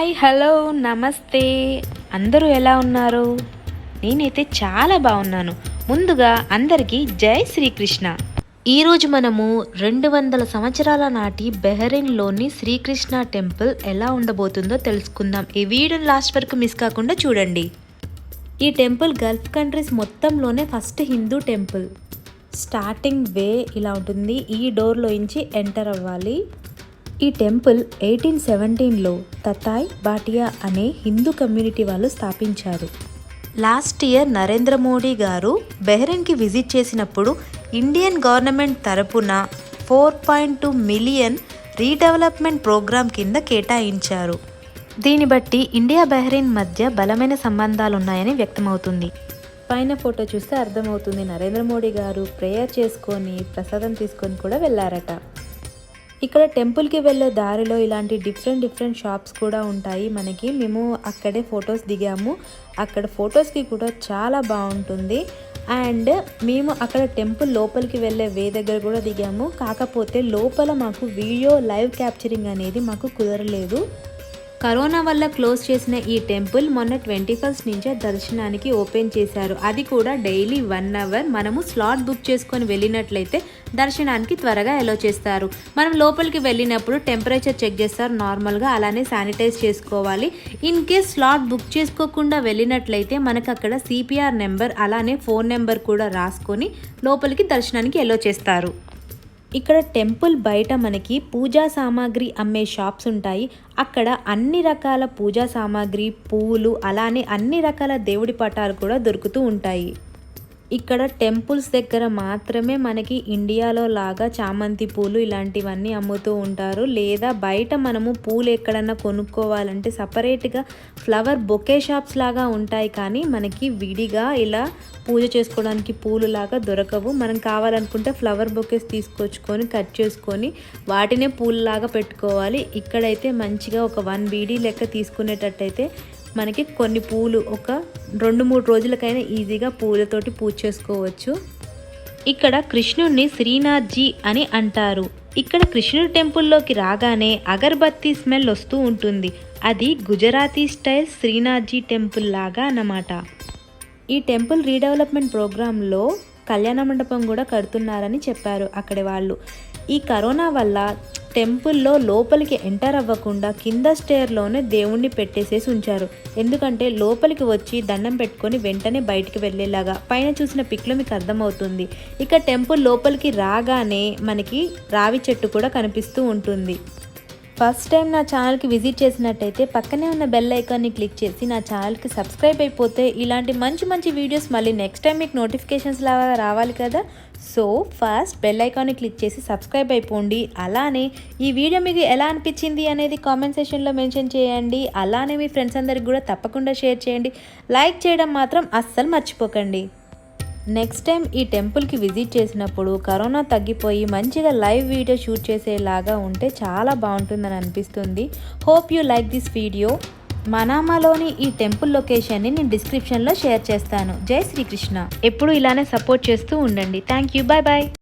Hi hello నమస్తే అందరూ ఎలా ఉన్నారు? నేనైతే చాలా బాగున్నాను. ముందుగా అందరికీ జై శ్రీకృష్ణ. ఈరోజు మనము 200 సంవత్సరాల నాటి బెహ్రెయిన్లోని శ్రీకృష్ణ టెంపుల్ ఎలా ఉండబోతుందో తెలుసుకుందాం. ఈ వీడియోని లాస్ట్ వరకు మిస్ కాకుండా చూడండి. ఈ టెంపుల్ గల్ఫ్ కంట్రీస్ మొత్తంలోనే first Hindu temple. Starting way ఇలా ఉంటుంది. ఈ డోర్లోంచి ఎంటర్ అవ్వాలి. ఈ టెంపుల్ 1817లో తతాయ్ బాటియా అనే హిందూ కమ్యూనిటీ వాళ్ళు స్థాపించారు. లాస్ట్ ఇయర్ నరేంద్ర మోడీ గారు బెహ్రెయిన్కి విజిట్ చేసినప్పుడు ఇండియన్ గవర్నమెంట్ తరపున 4.2 మిలియన్ రీడెవలప్మెంట్ ప్రోగ్రామ్ కింద కేటాయించారు. దీన్ని బట్టి ఇండియా బెహ్రెయిన్ మధ్య బలమైన సంబంధాలు ఉన్నాయని వ్యక్తమవుతుంది. పైన ఫోటో చూస్తే అర్థమవుతుంది. నరేంద్ర మోడీ గారు ప్రేయర్ చేసుకొని ప్రసాదం తీసుకొని కూడా వెళ్ళారట. ఇక్కడ టెంపుల్కి వెళ్ళే దారిలో ఇలాంటి డిఫరెంట్ షాప్స్ కూడా ఉంటాయి. మేము అక్కడే ఫొటోస్ దిగాము. అక్కడ ఫొటోస్కి కూడా చాలా బాగుంటుంది. అండ్ మేము అక్కడ టెంపుల్ లోపలికి వెళ్ళే వే దగ్గర కూడా దిగాము. కాకపోతే లోపల మాకు వీడియో లైవ్ క్యాప్చరింగ్ అనేది మాకు కుదరలేదు. కరోనా వల్ల క్లోజ్ చేసిన ఈ టెంపుల్ మొన్న 21st నుంచే దర్శనానికి ఓపెన్ చేశారు. అది కూడా డైలీ 1 అవర్ మనము స్లాట్ బుక్ చేసుకొని వెళ్ళినట్లయితే దర్శనానికి త్వరగా అలో చేస్తారు. మనం లోపలికి వెళ్ళినప్పుడు టెంపరేచర్ చెక్ చేస్తారు నార్మల్గా, అలానే శానిటైజ్ చేసుకోవాలి. ఇన్ కేస్ స్లాట్ బుక్ చేసుకోకుండా వెళ్ళినట్లయితే మనకు అక్కడ సిపిఆర్ నెంబర్ అలానే ఫోన్ నెంబర్ కూడా రాసుకొని లోపలికి దర్శనానికి అలో చేస్తారు. ఇక్కడ టెంపుల్ బయట మనకి పూజా సామాగ్రి అమ్మే షాప్స్ ఉంటాయి. అక్కడ అన్ని రకాల పూజా సామాగ్రి, పూలు, అలానే అన్ని రకాల దేవుడి పటాలు కూడా దొరుకుతూ ఉంటాయి. ఇక్కడ టెంపుల్స్ దగ్గర మాత్రమే మనకి ఇండియాలో లాగా చామంతి పూలు ఇలాంటివన్నీ అమ్ముతూ ఉంటారు. లేదా బయట మనము పూలు ఎక్కడన్నా కొనుక్కోవాలంటే సపరేట్గా ఫ్లవర్ బొకే షాప్స్ లాగా ఉంటాయి. కానీ మనకి విడిగా ఇలా పూజ చేసుకోవడానికి పూలు లాగా దొరకవు. మనం కావాలనుకుంటే ఫ్లవర్ బొకేస్ తీసుకొచ్చుకొని కట్ చేసుకొని వాటినే పూలలాగా పెట్టుకోవాలి. ఇక్కడైతే మంచిగా ఒక 1 బీడీ లెక్క తీసుకునేటట్టయితే మనకి కొన్ని పూలు ఒక 2-3 రోజులకైనా ఈజీగా పూలతోటి పూజ చేసుకోవచ్చు. ఇక్కడ కృష్ణుడిని శ్రీనాథ్జీ అని అంటారు. ఇక్కడ కృష్ణుడి టెంపుల్లోకి రాగానే అగర్బత్తి స్మెల్ వస్తూ ఉంటుంది. అది గుజరాతీ స్టైల్ శ్రీనాథ్జీ టెంపుల్ లాగా అన్నమాట. ఈ టెంపుల్ రీడెవలప్మెంట్ ప్రోగ్రాంలో కళ్యాణ మండపం కూడా కడుతున్నారని చెప్పారు అక్కడి వాళ్ళు. ఈ కరోనా వల్ల టెంపుల్లో లోపలికి ఎంటర్ అవ్వకుండా కింద స్టేర్లోనే దేవుణ్ణి పెట్టేసేసి ఉంచారు. ఎందుకంటే లోపలికి వచ్చి దండం పెట్టుకొని వెంటనే బయటికి వెళ్ళేలాగా. పైన చూసిన పిక్లో మీకు అర్థమవుతుంది. ఇక టెంపుల్ లోపలికి రాగానే మనకి రావి చెట్టు కూడా కనిపిస్తూ ఉంటుంది. ఫస్ట్ టైం నా ఛానల్కి విజిట్ చేసినట్టయితే పక్కనే ఉన్న బెల్ ఐకాన్ని క్లిక్ చేసి నా ఛానల్కి సబ్స్క్రైబ్ అయిపోతే ఇలాంటి మంచి వీడియోస్ మళ్ళీ నెక్స్ట్ టైం మీకు నోటిఫికేషన్స్ లాగా రావాలి కదా. సో ఫస్ట్ బెల్ ఐకాన్ని క్లిక్ చేసి సబ్స్క్రైబ్ అయిపోండి. అలానే ఈ వీడియో మీకు ఎలా అనిపించింది అనేది కామెంట్ సెక్షన్లో మెన్షన్ చేయండి. అలానే మీ ఫ్రెండ్స్ అందరికి కూడా తప్పకుండా షేర్ చేయండి. లైక్ చేయడం మాత్రం అస్సలు మర్చిపోకండి. నెక్స్ట్ టైం ఈ టెంపుల్కి విజిట్ చేసినప్పుడు కరోనా తగ్గిపోయి మంచిగా లైవ్ వీడియో షూట్ చేసేలాగా ఉంటే చాలా బాగుంటుందని అనిపిస్తుంది. Hope you like this video. మనామాలోని ఈ టెంపుల్ లొకేషన్ని నేను డిస్క్రిప్షన్లో షేర్ చేస్తాను. జై శ్రీకృష్ణ. ఎప్పుడు ఇలానే సపోర్ట్ చేస్తూ ఉండండి. Thank you. బాయ్.